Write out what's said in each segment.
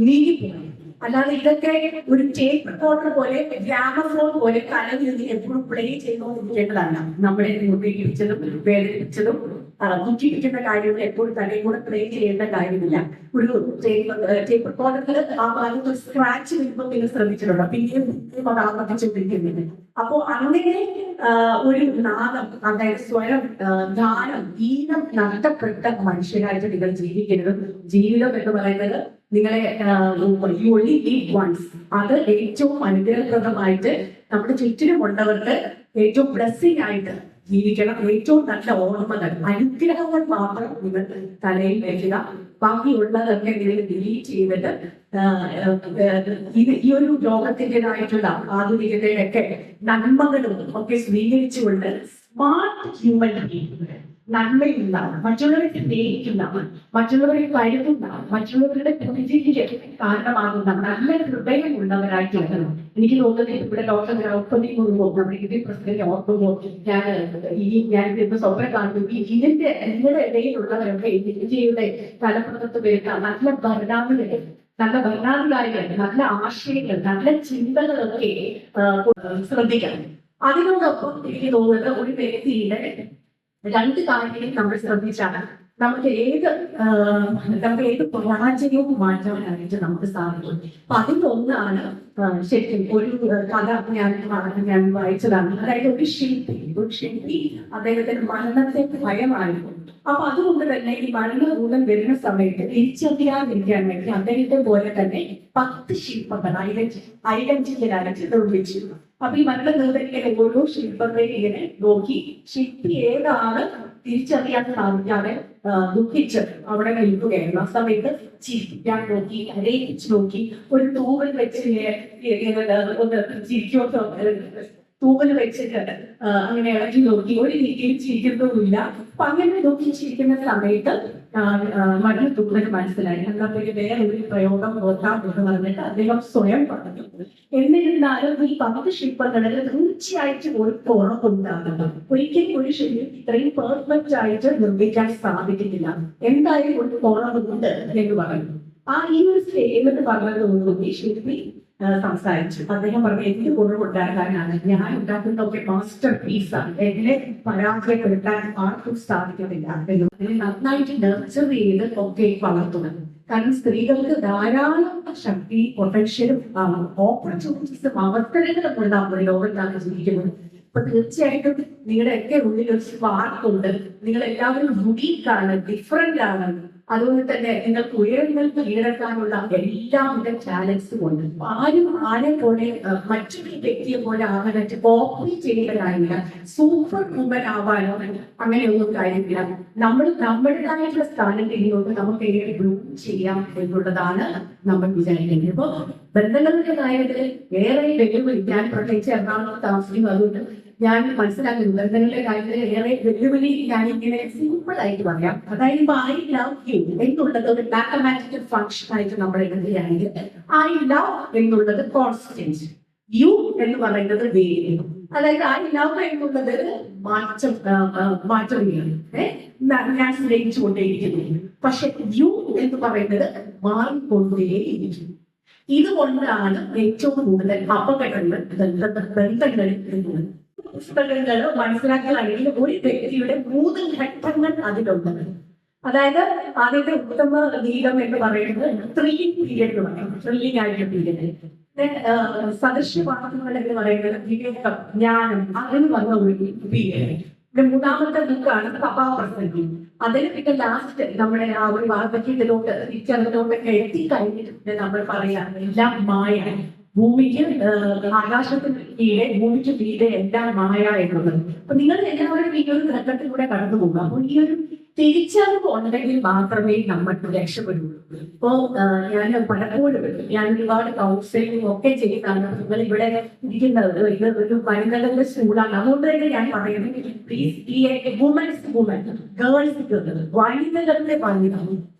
നീങ്ങിപ്പോയി. അല്ലാതെ ഇതൊക്കെ ഒരു ടേപ്പ് റെക്കോർഡർ പോലെ ഗ്രാമഫോൺ പോലെ കലയിൽ നിന്ന് എപ്പോഴും പ്ലേ ചെയ്തുകൊണ്ടിരിക്കേണ്ടതല്ല. നമ്മളെ മുറിയിച്ചതും വേദനിപ്പിച്ചതും ദുഃഖിപ്പിക്കുന്ന കാര്യങ്ങൾ എപ്പോഴും തലയിൽ കൂടെ പ്ലേ ചെയ്യേണ്ട കാര്യമില്ല. ഒരു ടേപ്പ് റെക്കോർഡറിൽ ആ ഭാഗത്ത് സ്ക്രാച്ച് വരുമ്പോൾ നിങ്ങൾ ശ്രദ്ധിച്ചിട്ടുണ്ടോ? പിന്നെയും അത് ആവർത്തിച്ചുകൊണ്ടിരിക്കുന്നുണ്ട്. അപ്പോ അങ്ങനെ ഒരു നാദം, അതായത് സ്വരം, ഗാനം, ഈണം നഷ്ടപ്പെട്ട മനുഷ്യരായിട്ട് നിങ്ങൾ ജീവിക്കരുത്. ജീവിതം എന്ന് പറയുന്നത് നിങ്ങളെ only live once. അത് ഏറ്റവും അനുഗ്രഹപ്രദമായിട്ട് നമ്മുടെ ചുറ്റിനുമുള്ളവർക്ക് ഏറ്റവും ബ്ലെസ്സിംഗ് ആയിട്ട് ജീവിക്കണം. ഏറ്റവും നല്ല ഓർമ്മകൾ, അനുഗ്രഹങ്ങൾ മാത്രം നിങ്ങൾ തലയിൽ വെക്കുക. ബാക്കിയുള്ളതൊക്കെ നിങ്ങൾ ഡിലീറ്റ് ചെയ്തിട്ട് ഈ ഒരു ലോകത്തിൻ്റെതായിട്ടുള്ള ആധുനികതയൊക്കെ നന്മകളും ഒക്കെ സ്വീകരിച്ചുകൊണ്ട് സ്മാർട്ട് ഹ്യൂമൻ ബീയിങ്, നന്മയുണ്ടാവും, മറ്റുള്ളവരെ സ്നേഹിക്കുന്ന, മറ്റുള്ളവരെ കരുതുന്ന, മറ്റുള്ളവരുടെ പ്രതിജീവിക്ക് കാരണമാകുന്ന നല്ല ഹൃദയമുള്ളവരായിട്ട് വരണം. എനിക്ക് തോന്നുന്നത് ഇവിടെ ഡോക്ടർ ദ്രൗപദി മുർമു നമ്മുടെ ഇന്ത്യൻ പ്രസിഡന്റ് ഓർക്കുമ്പോൾ ഞാൻ ഇന്ന് സ്വപ്നം കാണുന്നു. ഇതിന്റെ നിങ്ങളുടെ ഇടയിലുള്ളവരൊക്കെ ഇന്ത്യയുടെ തലപ്പുറത്ത് വരുന്ന നല്ല ഭരണാധികാരികൾ, നല്ല ആശയങ്ങൾ, നല്ല ചിന്തകളൊക്കെ ശ്രദ്ധിക്കണം. അതിനോടൊപ്പം എനിക്ക് തോന്നുന്നത് ഒരു വ്യക്തിയുടെ രണ്ട് കാര്യങ്ങളും നമ്മൾ ശ്രദ്ധിച്ചാണ് നമുക്ക് ഏത് പരാജയവും മാറ്റാനായിട്ട് നമുക്ക് സാധിക്കും. അപ്പൊ അതിലൊന്നാണ് ശരിക്കും ഒരു കഥ ഞാൻ വായിച്ചതാണ്. അതായത് ഒരു ശില്പി അദ്ദേഹത്തിന് മരണത്തെ ഭയമായിരുന്നു. അപ്പൊ അതുകൊണ്ട് തന്നെ ഈ മരണഭൂതം വരുന്ന സമയത്ത് തിരിച്ചറിയാതിരിക്കാൻ വേണ്ടി അദ്ദേഹത്തെ പോലെ തന്നെ 10 ശില്പങ്ങൾ ഐലഞ്ചിൽ നിർമ്മിച്ചു. അപ്പൊ ഈ മരണഭൂതത്തിലെ ഓരോ ശില്പങ്ങളെയും ഇങ്ങനെ നോക്കി ശില്പി ഏതാണ് തിരിച്ചറിയാൻ സാധിക്കാതെ ദുഃഖിച്ച് അവിടെ നിൽക്കുകയായിരുന്നു. ആ സമയത്ത് ചിരിക്കാൻ നോക്കി, കരയിച്ച് നോക്കി, ഒരു തൂവൽ വെച്ച് ഒന്ന് ചിരിക്കോട്ടോ തൂവൽ വെച്ചിട്ട് അങ്ങനെ ഇളക്കി നോക്കി, ഒരു രീതിയിൽ ചിരിക്കുന്നതുമില്ല. അപ്പൊ അങ്ങനെ നോക്കി ചിരിക്കുന്ന സമയത്ത് മരണത്തൂവൽ മനസ്സിലായി. എന്നപ്പോഴേക്ക് വേറെ ഒരു പ്രയോഗം ഓർക്കാമെന്ന് പറഞ്ഞിട്ട് അദ്ദേഹം സ്വയം പറഞ്ഞു. എന്നിരുന്നാലും ഈ 10 ശില്പങ്ങളിൽ തീർച്ചയായിട്ടും ഒരു കുറവുണ്ടാകുന്നു. ഒരിക്കലും ഒരു ശില്പി ഇത്രയും പെർഫെക്റ്റ് ആയിട്ട് നിർമ്മിക്കാൻ സാധിക്കുന്നില്ല. എന്തായാലും ഒരു കുറവുണ്ട് എന്ന് പറഞ്ഞു. ഈ ഒരു സ്റ്റേറ്റ്മെന്റ് പറഞ്ഞതോടുകൂടി ശില്പി സംസാരിച്ചു. അദ്ദേഹം പറഞ്ഞു, എനിക്ക് കുറവുണ്ടാകാനാണ്, ഞാൻ ഉണ്ടാക്കുന്നതൊക്കെ മാസ്റ്റർ പീസാണ്, എന്നെ പരാജയപ്പെടുത്താൻ ആർക്കും സാധിക്കുന്നില്ല എന്ന് അതിനെ നന്നായിട്ട് നർച്ചർ ചെയ്ത് ഒക്കെ വളർത്തുന്നത്. കാരണം സ്ത്രീകൾക്ക് ധാരാളം ശക്തി, പൊട്ടൻഷ്യലും ഓപ്പർച്യൂണിറ്റീസും അവസരങ്ങളും ഉണ്ടാകുന്ന ലോകത്താണ് ജീവിക്കുന്നത്. അപ്പൊ തീർച്ചയായിട്ടും നിങ്ങളുടെ ഒക്കെ ഉള്ളിൽ ഒരു സ്പാർക്ക് ഉണ്ട്. നിങ്ങൾ എല്ലാവരും യുണീക്കാണ്, ഡിഫറെന്റ് ആണ്. അതുകൊണ്ട് തന്നെ നിങ്ങൾക്ക് ഉയരങ്ങൾക്ക് കീഴടക്കാനുള്ള എല്ലാവിധ ടാലൻസും ഉണ്ട്. ആരും ആരെ പോലെ മറ്റൊരു വ്യക്തിയെ പോലെ ആകാനായിട്ട് കോപ്പി ചെയ്യേണ്ട കാര്യമില്ല. സൂപ്പർ വുമൻ ആവാനോ അങ്ങനെയൊന്നും കാര്യമില്ല. നമ്മൾ നമ്മുടേതായിട്ടുള്ള സ്ഥാനത്ത് ഇരുന്നുകൊണ്ട് നമുക്ക് എങ്ങനെ ബ്ലൂം ചെയ്യാം എന്നുള്ളതാണ് നമ്മൾ വിചാരിക്കുന്നത്. ഇപ്പൊ ബന്ധങ്ങളുടെ കാര്യത്തിൽ ഏറെ വെല്ലുവിളി, ഞാൻ പ്രത്യേകിച്ച് എറണാകുളത്ത് താമസിക്കുന്നു, അതുകൊണ്ട് ഞാൻ മനസ്സിലാക്കുന്നു ബന്ധങ്ങളുടെ കാര്യത്തിൽ ഏറെ വെല്ലുവിളി ഞാൻ ഇങ്ങനെ സിമ്പിൾ ആയിട്ട് പറയാം. അതായത് ഐ ലവ് യു എന്നുള്ളത് ഒരു മാത്തമാറ്റിക്കൽ ഫംഗ്ഷൻ ആയിട്ട് നമ്മൾ എഴുതുകയാണെങ്കിൽ ഐ ലവ് എന്നുള്ളത് കോൺസ്റ്റന്റ്, യു എന്ന് പറയുന്നത് വേരിയബിൾ. അതായത് ഐ ലവ് എന്നുള്ളത് മാറ്റമില്ല, ഞാൻ സ്നേഹിച്ചുകൊണ്ടേയിരിക്കുന്നു. പക്ഷെ യു എന്ന് പറയുന്നത് മാറിക്കൊണ്ടേയിരിക്കും. ഇതുകൊണ്ടാണ് ഏറ്റവും കൂടുതൽ അപകടങ്ങൾ ബന്ധങ്ങളിൽ നിന്നുള്ളത്. പുസ്തകങ്ങൾ മനസ്സിലാക്കലാണെങ്കിൽ ഒരു വ്യക്തിയുടെ 3 ഘട്ടങ്ങൾ അതിലുണ്ട്. അതായത് ആദ്യത്തെ ഉത്തമ ഗീതം എന്ന് പറയുന്നത് ത്രില്ലിംഗ് പീരിയഡ് എന്ന് പറയും, ത്രില്ലിംഗ് ആയിട്ടുള്ള പീരിയഡ്. സദൃശ്യവാദങ്ങൾ എന്ന് പറയുന്നത് വിവേകം, ജ്ഞാനം, അതിന് വന്ന ഒരു പീരിയഡ്. മൂന്നാമത്തെ ബുക്കാണ് സഭാപ്രസംഗി. അതിന് പിന്നെ ലാസ്റ്റ് നമ്മുടെ ആ ഒരു വാർദ്ധക്യത്തിലോട്ട് തിരിച്ചറിവിലോട്ടൊക്കെ എത്തിക്കഴിഞ്ഞിട്ട് നമ്മൾ പറയാം എല്ലാം മായ, ഭൂമിക്ക് ആകാശത്തിന് കീഴെ ഭൂമിക്ക് കീഴെ എല്ലാം മായ എന്നുള്ളത്. അപ്പൊ നിങ്ങൾ എല്ലാവരും ഈ ഒരു ഘട്ടത്തിലൂടെ കടന്നു പോകുക. അപ്പൊ ഈ ഒരു തിരിച്ചറിവ് ഉണ്ടെങ്കിൽ മാത്രമേ നമ്മൾ രക്ഷപ്പെടുള്ളൂ. ഇപ്പോ ഞാൻ പലപ്പോഴും ഞാൻ ഒരുപാട് കൗൺസിലിംഗ് ഒക്കെ ചെയ്താണ്. നിങ്ങൾ ഇവിടെ ഇരിക്കുന്നത് ഇത് ഒരു വനിതകളുടെ സ്കൂളാണ്. അതുകൊണ്ട് തന്നെ ഞാൻ പറയുന്നത് പ്ലീസ് ഈ വുമൻസ് വുമൻ, ഗേൾസ് ഗേൾ, വനിതകളുടെ വനിത,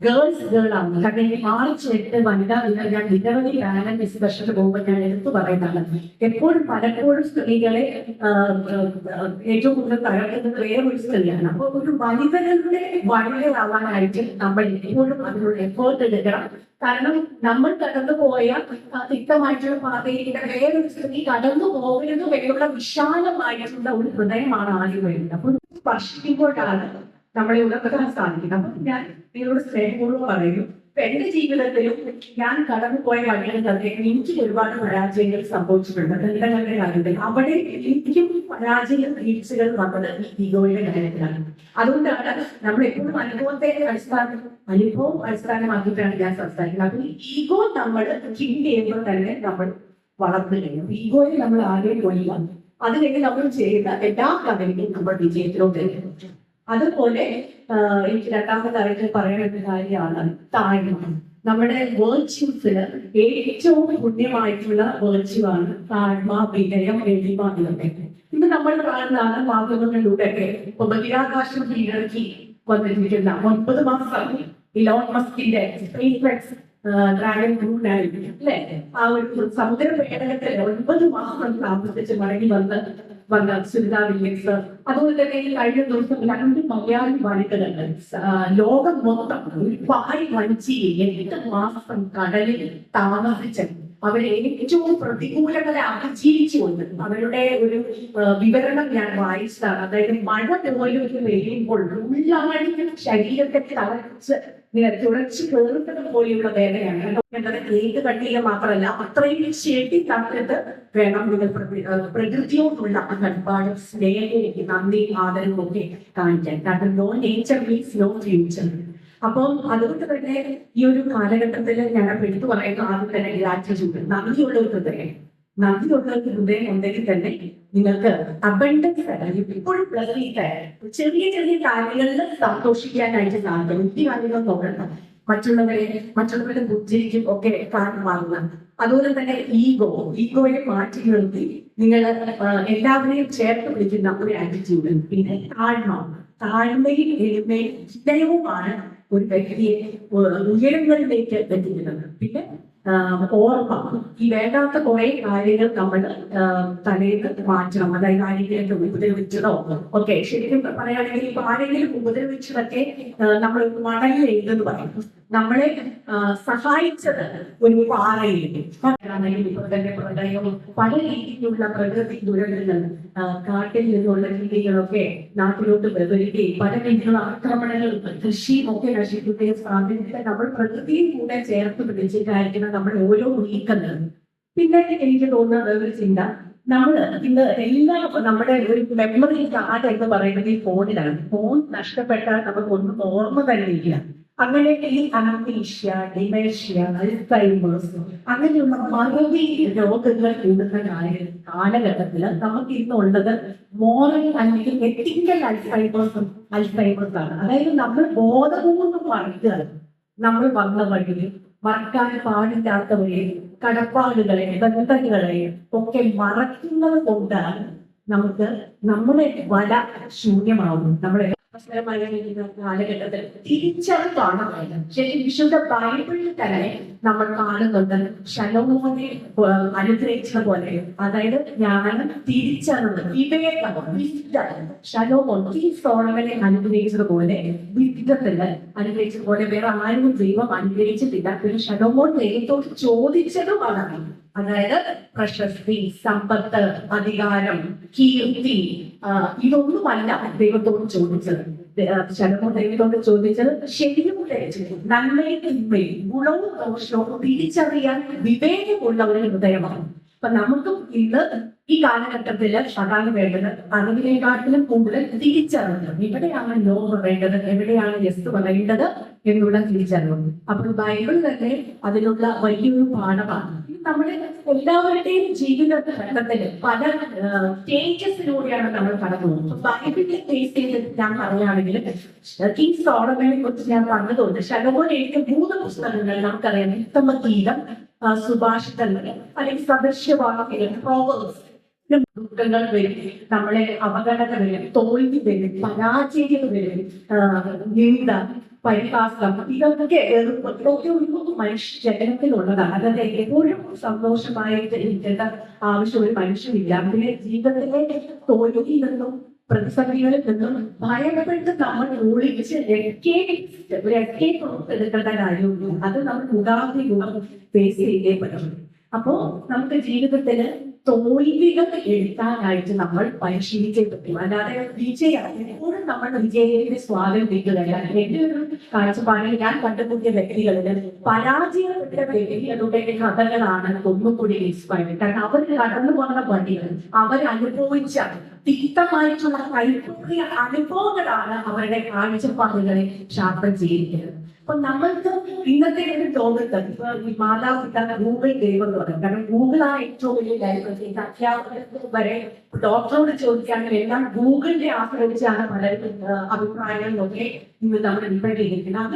ഗേൾസ് ഗേൾ ആണ്. കാരണം മാർച്ച് 8 വനിതാ ദിനം ഞാൻ നിരവധി പാനൽ ഡിസ്കഷന് പോകുമ്പോൾ ഞാൻ എടുത്തു പറയുന്നതാണ്. പലപ്പോഴും സ്ത്രീകളെ ഏറ്റവും കൂടുതൽ തകർക്കുന്നത് വേറൊരു സ്ത്രീയാണ്. അപ്പോൾ ഒരു വനിതകളുടെ വനിതയാവാനായിട്ട് നമ്മൾ എപ്പോഴും അതിനുള്ള എഫേർട്ട് എടുക്കണം. കാരണം നമ്മൾ കടന്നുപോയ തിക്തമായിട്ടുള്ള പാതയിലൂടെ വേറൊരു സ്ത്രീ കടന്നു പോകരുത് എന്നുള്ള വിശാലമായിട്ടുള്ള ഒരു ഹൃദയമാണ് ആദ്യം വരുന്നത്. അപ്പൊ സ്പർശിക്കുമ്പോഴാണ് നമ്മളെ ഉണർത്താൻ സാധിക്കുന്നത്. അപ്പൊ ഞാൻ നിങ്ങളോട് സ്നേഹപൂർവ്വം പറയുന്നു, എന്റെ ജീവിതത്തിലും ഞാൻ കടന്നുപോയ വഴികളിൽ എനിക്ക് ഒരുപാട് പരാജയങ്ങൾ സംഭവിച്ചിട്ടുണ്ട്. ബന്ധങ്ങളുടെ കാര്യത്തിൽ അവിടെ എനിക്കും പരാജയ വീഴ്ചകൾ വന്നത് ഈ ഈഗോയുടെ കാര്യത്തിലാണ്. അതുകൊണ്ടാണ് നമ്മൾ എപ്പോഴും അനുഭവം അടിസ്ഥാനമാക്കിയിട്ടാണ് ഞാൻ സംസാരിക്കുന്നത്. അപ്പോൾ ഈഗോ നമ്മൾ കിൽ ചെയ്യുമ്പോൾ തന്നെ നമ്മൾ വളർന്നു കഴിയും. ഈഗോയെ നമ്മൾ ആദ്യം കൊല്ലുക, അത് കഴിഞ്ഞ് നമ്മൾ ചെയ്യുന്ന എല്ലാ കാര്യങ്ങളും നമ്മൾ വിജയത്തിലോട്ട് വരും. അതുപോലെ എനിക്ക് രണ്ടാമതായിട്ട് പറയാനുള്ള കാര്യമാണ് താഴ്മ. നമ്മുടെ വേർച്യൂസില് ഏറ്റവും പുണ്യമായിട്ടുള്ള വേർച്യൂ ആണ് താഴ്മ, വിനയം, എളിമ ഇതൊക്കെ. ഇന്ന് നമ്മൾ കാണുന്നതാണ് മാധ്യമങ്ങളിലൂടെയൊക്കെ ഇപ്പൊ ബഹിരാകാശം കീഴടക്കി വന്നിരിക്കുന്ന 9 മാസം ഇലോൺ മസ്കിന്റെ സ്പേസ് ഡ്രാഗൺ ക്രൂ അല്ലെ, ആ ഒരു സമുദ്ര പേടകത്തിൽ 9 മാസം താമസിച്ച് മടങ്ങി വന്ന സുനിത വില്യംസ്. അതുപോലെ തന്നെ കഴിഞ്ഞ ദിവസം 2 മലയാളി വനിതകൾ ലോകം മൊത്തം ഒരു പായ് വഞ്ചിയിൽ 8 മാസം കടലിൽ താമസിച്ച് അവരെ ഏറ്റവും പ്രതികൂലങ്ങളെ അതിജീവിച്ചുകൊണ്ട് അവരുടെ ഒരു വിവരണം ഞാൻ വായിച്ചതാണ്. അതായത് മഴ പോലും പെയ്യുമ്പോൾ ഉള്ളാഴിക്കുന്ന ശരീരത്തെ തളച്ച് തുടച്ചു കേറുന്നത് പോലെയുള്ള വേദനയാണ്. ഏത് കട്ടിയില് മാത്രമല്ല, അത്രയും ശരി തന്നിട്ട് വേണം നിങ്ങൾ പ്രകൃതിയോടുള്ള ഒരുപാട് സ്നേഹവും നന്ദി ആദരവും ഒക്കെ കാണിക്കാൻ. കാരണം no nature means no future. അപ്പം അതുകൊണ്ട് തന്നെ ഈ ഒരു കാലഘട്ടത്തിൽ ഞാൻ എടുത്തു പറയുന്ന ആദ്യം തന്നെ ഗ്രാറ്റിറ്റ്യൂഡ്, നന്ദിയുള്ള ഒരു ഹൃദയം. നന്ദിയുള്ള ഒരു ഹൃദയം ഉണ്ടെങ്കിൽ തന്നെ നിങ്ങൾക്ക് അബണ്ടൻസ് എപ്പോഴും ചെറിയ ചെറിയ കാര്യങ്ങളിൽ സന്തോഷിക്കാനായിട്ട് സാധിക്കും. ഒത്തിരി കാര്യങ്ങൾ നോക്കണം, മറ്റുള്ളവരുടെ ബുദ്ധിക്കും ഒക്കെ കാരണമാകുന്ന. അതുപോലെ തന്നെ ഈഗോയെ മാറ്റി നിർത്തി നിങ്ങൾ എല്ലാവരെയും ചേർത്ത് പിടിക്കുന്ന ഒരു ആറ്റിറ്റ്യൂഡ്. പിന്നെ താഴ്മയും എളിമയും വിനയവുമാണ് ഒരു വ്യക്തിയെ ഉയരങ്ങളിലേക്ക് എത്തിക്കുന്നത്. പിന്നെ ഓർമ്മ, ഈ വേണ്ടാത്ത കുറെ കാര്യങ്ങൾ നമ്മൾ തലയിൽ മാറ്റണം. അതായത് ആരെങ്കിലും ഉപദ്രവിച്ചതോ ഒക്കെ, ശരിക്കും പറയുകയാണെങ്കിൽ ഇപ്പൊ ആരെങ്കിലും ഉപദ്രവിച്ചതൊക്കെ നമ്മൾ മണലിൽ എഴുതെന്ന് പറയും. നമ്മളെ സഹായിച്ചത് ഒരു പാറയിൽ. ഇപ്പൊ തന്നെ പ്രളയം, പല രീതിയിലുള്ള പ്രകൃതി ദുരന്തങ്ങൾ, കാട്ടിൽ നിന്നുള്ള രീതികളൊക്കെ നാട്ടിലോട്ട് വരികയും പല രീതിയിലുള്ള ആക്രമണങ്ങളും കൃഷിയും ഒക്കെ നശിക്കുകയും സാധ്യത നമ്മൾ പ്രകൃതിയും കൂടെ ചേർത്ത് പിടിച്ചിട്ടായിരിക്കണം നമ്മൾ ഓരോ നീക്കുന്നത്. പിന്നെ എനിക്ക് തോന്നുന്ന ഒരു ചിന്ത, നമ്മള് ഇന്ന് എല്ലാം നമ്മുടെ ഒരു മെമ്മറി കാർഡ് എന്ന് പറയുന്നത് ഈ ഫോണിലാണ്. ഫോൺ നഷ്ടപ്പെട്ടാൽ നമുക്ക് ഒന്നും ഓർമ്മ തന്നെ ഇല്ല. അങ്ങനെ ഈ അനീഷ്യ, ഡിമേഷ്യ, അൽസൈമേഴ്സ് അങ്ങനെയുള്ള മറവി രോഗങ്ങൾ കൂടുന്ന കാലഘട്ടത്തിൽ നമുക്ക് ഇന്നുള്ളത് മോറൽ അല്ലെങ്കിൽ എത്തിക്കൽ അൽസൈമേഴ്സ് ആണ്. അതായത് നമ്മൾ ബോധപൂർവ്വം മറക്കുകയാണ്. നമ്മൾ വന്ന വഴി, മറക്കാൻ പാടില്ലാത്ത വഴി, കടപ്പാടുകളെ, ബന്ധങ്ങളെ ഒക്കെ മറക്കുന്നത് കൊണ്ടാണ് നമുക്ക് നമ്മുടെ വല ശൂന്യമാവുന്നു. നമ്മളെ കാലഘട്ടത്തിൽ തിരിച്ചറിവാണ്. ശരിക്കും വിശുദ്ധ ബൈബിളിൽ തന്നെ നമ്മൾ കാണുന്നുണ്ട് ശലോമോനെ അനുഗ്രഹിച്ചത് പോലെ. അതായത് ജ്ഞാനം, തിരിച്ചറിവ്, വിവേകം, ശലോമോൻ സോളമനെ അനുഗ്രഹിച്ചതുപോലെ, വിദ്യത്തിന് അനുഗ്രഹിച്ചതുപോലെ വേറെ ആരും ദൈവം അനുഗ്രഹിച്ചിട്ടില്ല. പിന്നെ ശലോമോൻ ദൈവത്തോട് ചോദിച്ചതുമാണ്. അതായത് പ്രശസ്തി, സമ്പത്ത്, അധികാരം, കീർത്തി, ഇതൊന്നുമല്ല ദൈവത്തോട് ചോദിച്ചത്. ശലോമോൻ ദൈവത്തോട് ചോദിച്ചത് ശരിയും തെറ്റും, നന്മയും തിന്മയും, ഗുണവും ദോഷവും തിരിച്ചറിയാൻ വിവേകമുള്ള ഒരു ഹൃദയമാണ്. അപ്പൊ നമുക്കും ഇന്ന് ഈ കാലഘട്ടത്തിൽ അതാണ് വേണ്ടത്. അറിവിനെക്കാട്ടിലും കൂടുതൽ തിരിച്ചറിവ്. എവിടെയാണ് നോ പറയേണ്ടത്, എവിടെയാണ് യെസ് പറയേണ്ടത് എന്നുള്ള തിരിച്ചറിവ്. അപ്പോൾ ബൈബിൾ തന്നെ അതിനുള്ള വലിയൊരു പാഠമാണ്. നമ്മുടെ എല്ലാവരുടെയും ജീവിത ഘട്ടത്തിൽ പല സ്റ്റേജസിലൂടെയാണ് നമ്മൾ കടന്നു പോകുന്നത്. ബൈബിളിലെ ഫേസ് ചെയ്ത് ഞാൻ പറയുകയാണെങ്കിൽ കിങ് സോളമനെ കുറിച്ച് ഞാൻ പറഞ്ഞതുകൊണ്ട് ശലോമോൻ എഴുതിയ 3 പുസ്തകങ്ങൾ നമുക്കറിയാം. ഉത്തമഗീതം, സുഭാഷിതങ്ങൾ അല്ലെങ്കിൽ സദൃശ്യവാക്യങ്ങൾ, പ്രോവേഴ്സ്. ദുഃഖങ്ങൾ വരും, നമ്മളെ അവഗണന വരും, തോൽവി വരും, പരാജയം വരും, നിന്ദ, പരിഹാസം, ഇതൊക്കെ മനുഷ്യ ജനത്തിലുള്ളതാണ്. അതായത് എപ്പോഴും സന്തോഷമായിട്ട് ഇരിക്കേണ്ട ആവശ്യം ഒരു മനുഷ്യനില്ല. പിന്നെ ജീവിതത്തിലെ തോൽവിയിൽ നിന്നും പ്രതിസന്ധികളിൽ നിന്നും ഭയപ്പെട്ട് നമ്മൾ ഒളിച്ച് ഒരു എസ്കേപ്പ് എടുക്കേണ്ട കാര്യമില്ല. അത് നമ്മൾ ഉദാഹരണം ഫേസ് ചെയ്തേ പറ്റും. അപ്പോ നമുക്ക് ജീവിതത്തിന് തോൽവികൾ എടുക്കാനായിട്ട് നമ്മൾ പരിശീലിച്ചേ പറ്റും. അല്ലാതെ എപ്പോഴും നമ്മൾ വിജയത്തിന്റെ സ്വാഗതം കിട്ടുകയല്ല. എന്റെ ഒരു കാഴ്ചപ്പാടിൽ ഞാൻ കണ്ടുമുട്ടിയ വ്യക്തികളിൽ പരാജയപ്പെട്ട വ്യക്തികളുടെ കഥകളാണ് ഒന്നുകൂടി ഇൻസ്പയർ. കാരണം അവർ കടന്നു പോകുന്ന പണികൾ, അവർ അനുഭവിച്ച തീർത്ഥമായിട്ടുള്ള കൈപ്പൂറിയ അനുഭവങ്ങളാണ് അവരുടെ കാഴ്ചപ്പാടുകളെ ശാസ്ത്രം ചെയ്തിരിക്കുന്നത്. അപ്പൊ നമ്മൾക്ക് ഇന്നത്തെ ഒരു ലോകത്ത് ഇപ്പൊ ഈ മാതാപിതാക്കൾ ഗൂഗിൾ ദൈവം എന്ന് പറയും. കാരണം ഗൂഗിൾ ആ ഏറ്റവും വലിയ ലൈബ്രറി. അധ്യാപകർക്ക് വരെ ഡോക്ടറോട് ചോദിക്കുകയാണെങ്കിൽ എല്ലാം ഗൂഗിളിനെ ആശ്രയിച്ചാണ് പലരും അഭിപ്രായങ്ങളിലൊക്കെ ഇന്ന് നമ്മൾ ഡിപെൻഡ് ചെയ്തിരിക്കുന്നത്.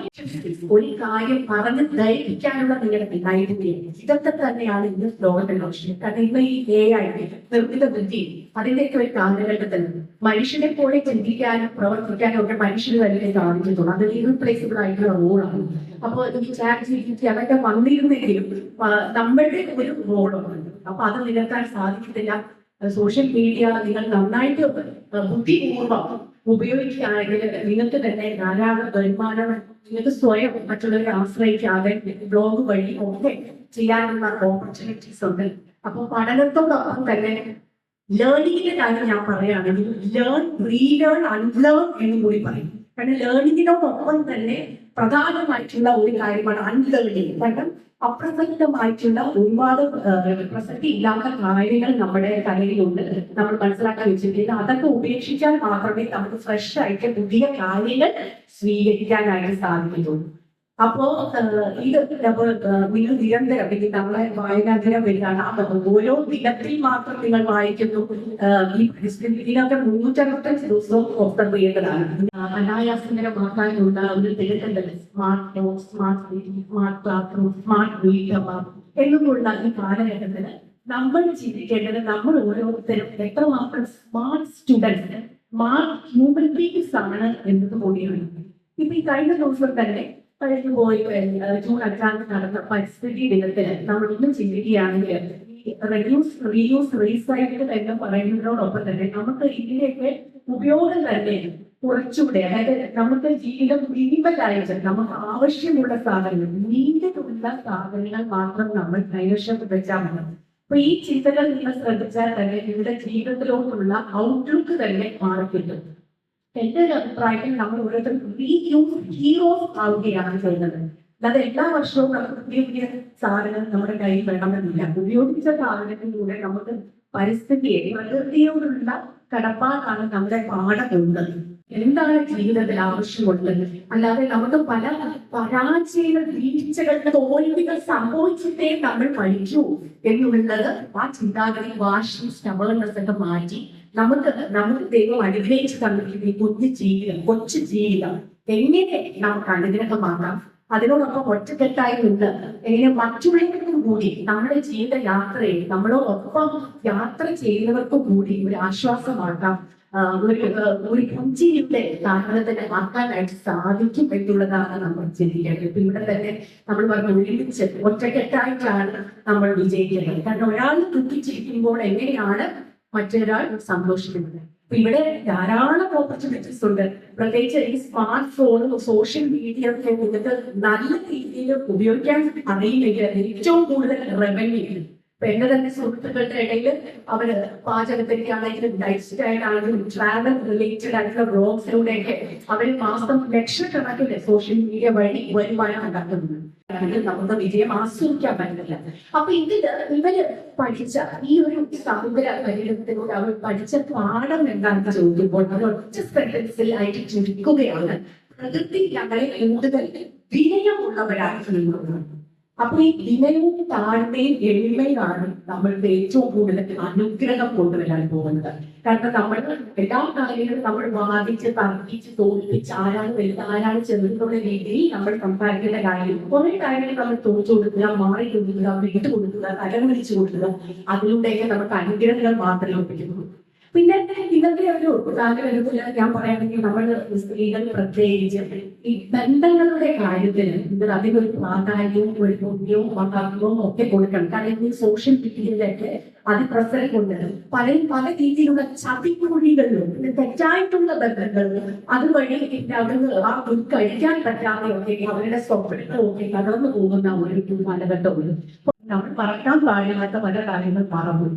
ഒരു കാര്യം പറഞ്ഞ് ധരിപ്പിക്കാനുള്ള നിങ്ങളുടെ നൈപുണ്യം, ഇതൊക്കെ തന്നെയാണ് ഇന്ന് ലോകത്തിന്റെ ലക്ഷ്യം. കാരണം ഇന്ന് ഈ AI നിർമ്മിത ബുദ്ധി അതിന്റെയൊക്കെ ഒരു കാലഘട്ടത്തിൽ മനുഷ്യനെ പോലെ ചിന്തിക്കാനും പ്രവർത്തിക്കാനും ഒക്കെ മനുഷ്യന് തന്നെ സാധിക്കുന്നുള്ളൂ. അത് ഇറീപ്ലേസിബിൾ ആയിട്ടുള്ള റോളാണ്. അപ്പൊ ഈ ChatGPT അതൊക്കെ വന്നിരുന്നെങ്കിലും നമ്മളുടെ ഒരു റോളുണ്ട്. അപ്പൊ അത് നികത്താൻ സാധിക്കത്തില്ല. സോഷ്യൽ മീഡിയ നിങ്ങൾ നന്നായിട്ട് ബുദ്ധിപൂർവ്വം ഉപയോഗിക്കുകയാണെങ്കിൽ നിങ്ങൾക്ക് തന്നെ ധാരാളം വരുമാനം, നിങ്ങൾക്ക് സ്വയം മറ്റുള്ളവരെ ആശ്രയിക്കാതെ ബ്ലോഗ് വഴി ഒക്കെ ചെയ്യാനുള്ള ഓപ്പർച്യൂണിറ്റീസ് ഉണ്ട്. അപ്പൊ പഠനത്തോടൊപ്പം തന്നെ ലേണിംഗിന്റെ കാര്യം ഞാൻ പറയുകയാണെങ്കിൽ ലേൺ, റീലേൺ, അൺലേൺ എന്നും കൂടി പറയും. കാരണം ലേണിങ്ങിനോടൊപ്പം തന്നെ പ്രധാനമായിട്ടുള്ള ഒരു കാര്യമാണ് അൺലേണിംഗ്. കാരണം അപ്രസക്തമായിട്ടുള്ള ഒരുപാട് പ്രസക്തി ഇല്ലാത്ത കാര്യങ്ങൾ നമ്മുടെ കലയിലുണ്ട്, നമ്മൾ മനസ്സിലാക്കാൻ വെച്ചിട്ടില്ല. അതൊക്കെ ഉപേക്ഷിച്ചാൽ മാത്രമേ നമുക്ക് ഫ്രഷ് ആയിട്ട് പുതിയ കാര്യങ്ങൾ സ്വീകരിക്കാനായിട്ട് സാധിക്കുള്ളൂ. അപ്പോ ഇത് നിങ്ങൾ നിരന്തരം ഇത് നമ്മളെ വായനാദിനം വരികയാണ്. ഓരോ ദിനത്തിൽ മാത്രം നിങ്ങൾ വായിക്കുന്നു. ഈ പരിസ്ഥിതിയിലൊക്കെ 365 ദിവസവും ഒബ്സർവ് ചെയ്യേണ്ടതാണ്. അനായാസകരമാക്കാനുള്ള ഒരു തിരക്കുണ്ടല്ലോ, smart note, smart city, smart class room, smart വീട്ടമ്മ എന്നുമുള്ള ഈ കാലഘട്ടത്തിന് നമ്മൾ ചിന്തിക്കേണ്ടത് നമ്മൾ ഓരോരുത്തരും എത്രമാത്രം smart students, smart human beings ആണ് എന്നത് കൂടിയാണ്. ഇപ്പൊ ഈ കഴിഞ്ഞ ദിവസം തന്നെ കഴിഞ്ഞു പോയി ജൂൺ 5 നടന്ന പരിസ്ഥിതി ദിനത്തിന് നമ്മൾ ഇന്നും ചിന്തിക്കുകയാണെങ്കിൽ റെഡ്യൂസ്, റീയൂസ്, റീസൈക്കിൾ എന്ന് പറയുന്നതിനോടൊപ്പം തന്നെ നമുക്ക് ഇതിന്റെയൊക്കെ ഉപയോഗം തന്നെ കുറച്ചുകൂടെ, അതായത് നമുക്ക് ജീവിതം മിനിമലായിട്ട് നമുക്ക് ആവശ്യമുള്ള സാധനങ്ങൾ, നീണ്ടുള്ള സാധനങ്ങൾ മാത്രം നമ്മൾ കൈവശം വെച്ചാൽ മതി. അപ്പൊ ഈ ചിന്തകൾ നിങ്ങൾ ശ്രദ്ധിച്ചാൽ തന്നെ നിങ്ങളുടെ ജീവിതത്തിലോട്ടുള്ള ഔട്ട്ലുക്ക് തന്നെ മാറിക്കിട്ടും. എന്റെ ഒരു അഭിപ്രായത്തിൽ നമ്മൾ ഓരോരുത്തരും റീയൂസ് ഹീറോസ് ആവുകയാണ് ചെയ്യുന്നത്. അല്ലാതെ എല്ലാ വർഷവും നമുക്ക് പുതിയ പുതിയ സാധനങ്ങൾ നമ്മുടെ കയ്യിൽ വേണമെന്നില്ല. ഉപയോഗിച്ച സാധനത്തിലൂടെ നമുക്ക് പരിസ്ഥിതിയെ, പ്രകൃതിയോടുള്ള കടപ്പാടാണ് നമ്മുടെ പാഠമുള്ളത്. എന്താണ് ജീവിതത്തിൽ ആവശ്യമുള്ളത്? അല്ലാതെ നമുക്ക് പല പരാജയ വീഴ്ചകൾ, തോൽവികൾ സംഭവിച്ചിട്ടേ നമ്മൾ പഠിക്കൂ എന്നുള്ളത് ആ ചിന്താഗതി, വാശി, സ്റ്റബേർനെസ് ഒക്കെ മാറ്റി നമുക്ക് ദൈവം അനുഗ്രഹിച്ച് തന്നിരിക്കുന്ന കുഞ്ഞു ജീവിതം, കൊച്ചു ജീവിതം എങ്ങനെ നമുക്ക് അനുഗ്രഹമാക്കാം, അതിനോടൊപ്പം ഒറ്റക്കെട്ടായി നിന്ന് എങ്ങനെ മറ്റുള്ളവർക്കും കൂടി നമ്മുടെ ജീവിത യാത്രയെ നമ്മളോടൊപ്പം യാത്ര ചെയ്യുന്നവർക്കും കൂടി ഒരു ആശ്വാസമാക്കാം, ഒരു പുഞ്ചിരിയുടെ കാരണത്തിന് മാറ്റാനായിട്ട് സാധിക്കും എന്നുള്ളതാണ് നമ്മൾ ചിന്തിക്കേണ്ടത്. ഇപ്പൊ ഇവിടെ തന്നെ നമ്മൾ പറഞ്ഞ ഒരുമിച്ച് ഒറ്റക്കെട്ടായിട്ടാണ് നമ്മൾ വിജയിക്കുന്നത്. കാരണം ഒരാൾ ദുഃഖിച്ചിരിക്കുമ്പോൾ എങ്ങനെയാണ് മറ്റൊരാൾ സന്തോഷിക്കുന്നത്. അപ്പൊ ഇവിടെ ധാരാളം ഓപ്പർച്യൂണിറ്റീസ് ഉണ്ട്. പ്രത്യേകിച്ച് ഈ സ്മാർട്ട് ഫോണും സോഷ്യൽ മീഡിയ ഒക്കെ നിങ്ങൾക്ക് നല്ല രീതിയിൽ ഉപയോഗിക്കാൻ അറിയില്ലെങ്കിൽ ഏറ്റവും കൂടുതൽ റവന്യൂ. ഇപ്പൊ എന്റെ തന്നെ സുഹൃത്തുക്കളുടെ ഇടയിൽ അവര് പാചകത്തിലേക്കാണെങ്കിലും ലൈഫ് സ്റ്റൈൽ ആണെങ്കിലും ട്രാവൽ റിലേറ്റഡ് ആയിട്ടുള്ള ബ്ലോഗ്സിലൂടെയൊക്കെ അവര് മാസം ലക്ഷക്കണക്കിന് സോഷ്യൽ മീഡിയ വഴി വരുമാനം ഉണ്ടാക്കുന്നുണ്ട്. നമുക്ക് വിജയം ആസ്വദിക്കാൻ പറ്റില്ല. അപ്പൊ ഇവര് പഠിച്ച ഈ ഒരു സമുദ്ര പര്യടനത്തിലൂടെ അവർ പഠിച്ച പാഠം എന്താണെന്ന് ചോദിക്കുമ്പോൾ അത് ഒറ്റ സെന്റൻസിൽ ആയിട്ട് ചുരുക്കുകയാണ്: പ്രകൃതി ഞങ്ങളെ കൂടുതൽ വിനയമുള്ളവരാക്കുന്നത്. അപ്പൊ ഈ വിനയവും താഴ്മയും എളിമയാണ് നമ്മളുടെ ഏറ്റവും കൂടുതൽ അനുഗ്രഹം കൊണ്ടുവരാൻ പോകുന്നത്. കാരണം നമ്മൾ എല്ലാ കാര്യങ്ങളും നമ്മൾ വാദിച്ച് തർക്കിച്ച് തോൽപ്പിച്ച് ആരാണ് വലുത് ആരാണ് ചെറുതുള്ള രീതിയിൽ നമ്മൾ സംസാരിക്കേണ്ട കാര്യം. കുറെ കാര്യങ്ങൾ നമ്മൾ തോച്ചു കൊടുക്കുക, മാറി കൊടുക്കുക, വിട്ടു കൊടുക്കുക, തലമുടിച്ചു കൊടുക്കുക, അതിലൂടെയൊക്കെ നമുക്ക് അനുഗ്രഹങ്ങൾ മാത്രമേ ലഭിക്കുന്നുള്ളൂ. പിന്നെ ഇന്നത്തെ ഒരു കാലഘട്ടത്തിൽ ഞാൻ പറയുകയാണെങ്കിൽ നമ്മൾ സ്ത്രീകൾ പ്രത്യേകിച്ച് ഈ ബന്ധങ്ങളുടെ കാര്യത്തിൽ ഇത് അധികം പ്രാധാന്യവും ഒരു പുണ്യവും മഹത്വവും ഒക്കെ കൊടുക്കണം. കാരണം ഈ സോഷ്യൽ മീഡിയയിലൊക്കെ അതിപ്രസരം കൊണ്ട് പല രീതിയിലുള്ള ചതിക്കുഴികളിലും പിന്നെ തെറ്റായിട്ടുള്ള ബന്ധങ്ങളും അതുവഴി അവർക്ക് ആ ഒരു കഴിക്കാൻ പറ്റാതെ ഒക്കെ അവരുടെ സ്വപ്നങ്ങളൊക്കെ കടന്നു പോകുന്ന ഒരു കാലഘട്ടമുണ്ട്. നമ്മൾ പറക്കാൻ പാടില്ലാത്ത പല കാര്യങ്ങൾ പറഞ്ഞു.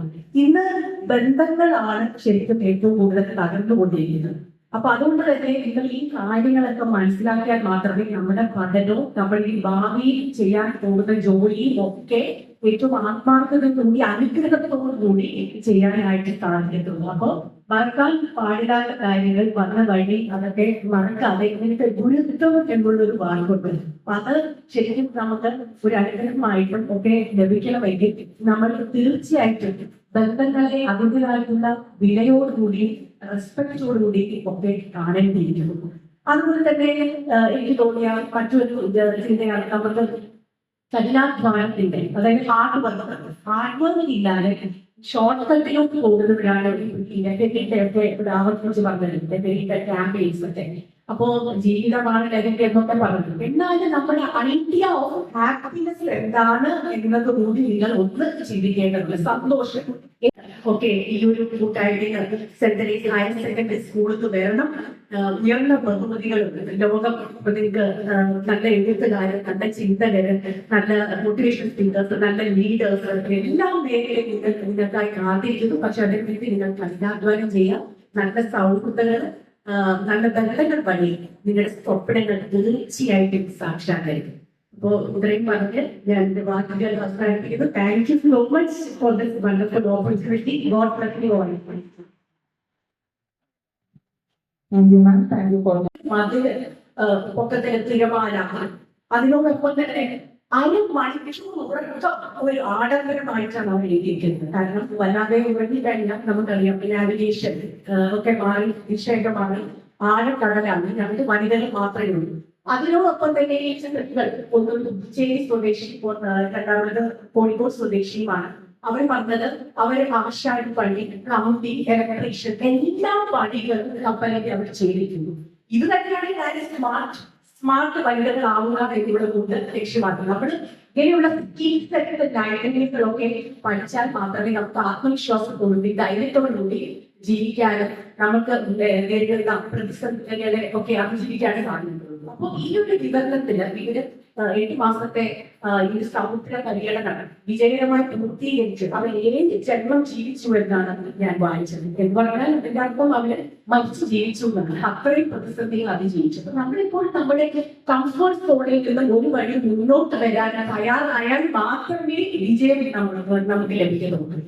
ഇന്ന് ബന്ധങ്ങളാണ് ശരിക്കും ഏറ്റവും കൂടുതൽ തകർന്നുകൊണ്ടിരിക്കുന്നത്. അപ്പൊ അതുകൊണ്ട് തന്നെ നിങ്ങൾ ഈ കാര്യങ്ങളൊക്കെ മനസ്സിലാക്കിയാൽ മാത്രമേ നമ്മുടെ പഠനവും നമ്മൾ ഈ ഭാവിയിൽ ചെയ്യാൻ പോകുന്ന ജോലിയും ഒക്കെ ഏറ്റവും ആത്മാർത്ഥതയോടുകൂടി അനുഗ്രഹത്തോടുകൂടി ചെയ്യാനായിട്ട് സാധിക്കത്തുള്ളൂ. അപ്പൊ മറക്കാൻ പാടില്ലാത്ത കാര്യങ്ങൾ വന്ന വഴി അതൊക്കെ മറക്കാതെ ഇങ്ങനത്തെ ഗുരുത്വം എന്നുള്ളൊരു വാക്കുണ്ട്. അപ്പൊ അത് ശരിക്കും നമുക്ക് ഒരു അനുഗ്രഹമായിട്ടും ഒക്കെ ലഭിക്കണമെങ്കിൽ നമ്മൾ തീർച്ചയായിട്ടും ബന്ധങ്ങളെ അതിൻ്റെതായിട്ടുള്ള വിലയോടുകൂടി റെസ്പെക്റ്റോടുകൂടി ഒക്കെ കാണേണ്ടിയിരിക്കുന്നു. അതുപോലെ തന്നെ എനിക്ക് തോന്നിയ മറ്റൊരു ചിന്തയാണ് നമുക്ക് കഠിനാധ്വാനത്തിന്റെ, അതായത് ഹാർഡ് വർക്ക് ഇല്ലാതെ ഷോർട്ട് കട്ടിലോട്ട് പോകുന്നവരാണ് ഒക്കെ ആവർത്തിച്ച് പറഞ്ഞത് ക്യാമ്പയിൻസ് ഒക്കെ. അപ്പോ ജീവിതമാണ് ലഹരി എന്നൊക്കെ പറഞ്ഞു. എന്നാലും നമ്മുടെ ഐഡിയ ഓഫ് ഹാപ്പിനെസ് എന്താണ് എന്നത് കൂടി നിങ്ങൾ ഒന്ന് ചിന്തിക്കേണ്ടതുണ്ട്. സന്തോഷം ഓക്കെ, ഈ ഒരു കൂട്ടായിട്ട് സെന്റ് തെരേസ ഹയർ സെക്കൻഡറി സ്കൂളിൽ വരണം. ഉയർന്ന ബഹുമതികളും ലോകം നിങ്ങൾക്ക് നല്ല എഴുത്തുകാരൻ, നല്ല ചിന്തകര്, നല്ല മോട്ടിവേഷൻ സ്പീക്കേഴ്സ്, നല്ല ലീഡേഴ്സ് എല്ലാ മേഖലയും നിങ്ങൾക്കായി കാത്തിരിക്കുന്നു. പക്ഷെ അതേപറ്റി നിങ്ങൾ കഠിനാധ്വാനം ചെയ്യാം. നല്ല സൗഹൃദങ്ങൾ, നല്ല ബന്ധങ്ങൾ വഴി നിങ്ങളുടെ സ്വപ്നങ്ങൾ തീർച്ചയായിട്ടും സാക്ഷാത്കരിക്കും. അപ്പോ ഇത്രയും പറഞ്ഞ് ഞാൻ എന്റെ വാക്കുകൾ അവസാനിപ്പിക്കുന്നു. Thank you so much for this wonderful opportunity. God bless you all. അതിൽ പൊക്കത്തിന് തിരമാല, അതിനോടൊപ്പം തന്നെ ഒരു ആഡംബരമായിട്ടാണ് അവർ എഴുതിയിരിക്കുന്നത്. കാരണം വല്ലാതെ ഉയർന്നു കഴിഞ്ഞാൽ നമുക്കറിയാം നാവിഗേഷൻ ഒക്കെ മാറി, ദിശയൊക്കെ മാറി ആഴക്കടലാണ്. രണ്ട് വനിതകൾ മാത്രമേ ഉള്ളൂ. അതിനോടൊപ്പം തന്നെ ഈ സ്ത്രീകൾ ഒന്ന് പുതുച്ചേരി സ്വദേശി, രണ്ടാമത് കോഴിക്കോട് സ്വദേശിയുമാണ്. അവർ പറഞ്ഞത് അവര് ആശാരി പണി, പ്ലംബിംഗ്, ഇലക്ട്രീഷ്യൻ എല്ലാ പണികളും കപ്പലൊക്കെ അവർ ചെയ്തിരിക്കുന്നു. ഇത് തന്നെയാണ് സ്മാർട്ട് വനിതകളാവുക എന്നിവിടെ കൊണ്ട് ലക്ഷ്യമാക്കുന്നത്. നമ്മൾ ഇങ്ങനെയുള്ള സ്കിൽസൊക്കെ പഠിച്ചാൽ മാത്രമേ നമുക്ക് ആത്മവിശ്വാസത്തോടുകൂടി ധൈര്യത്തോടുകൂടി ജീവിക്കാനും നമുക്ക് നേരിടുന്ന പ്രതിസന്ധികളെ ഒക്കെ അതിജീവിക്കാനും സാധിക്കുള്ളൂ. അപ്പൊ ഈ ഒരു വിവരണത്തിന് ഇവര് 8 മാസത്തെ ഈ സമുദ്ര പര്യടനം വിജയകരമായി പൂർത്തീകരിച്ച് അവർ 7 ജന്മം ജീവിച്ചു എന്നാണ് ഞാൻ വായിച്ചത്. എന്ന് പറഞ്ഞാൽ അതിന്റെ അർത്ഥം അവര് മരിച്ചു ജീവിച്ചു എന്നാണ്. അത്രയും പ്രതിസന്ധികൾ അതിജീവിച്ചു. അപ്പൊ നമ്മളിപ്പോൾ നമ്മുടെ കംഫർട്ട് സോണിൽ നിന്ന് ഒരു വഴി മുന്നോട്ട് വരാൻ തയ്യാറായാൽ മാത്രമേ വിജയം നമുക്ക് ലഭിക്കുന്നുള്ളൂ.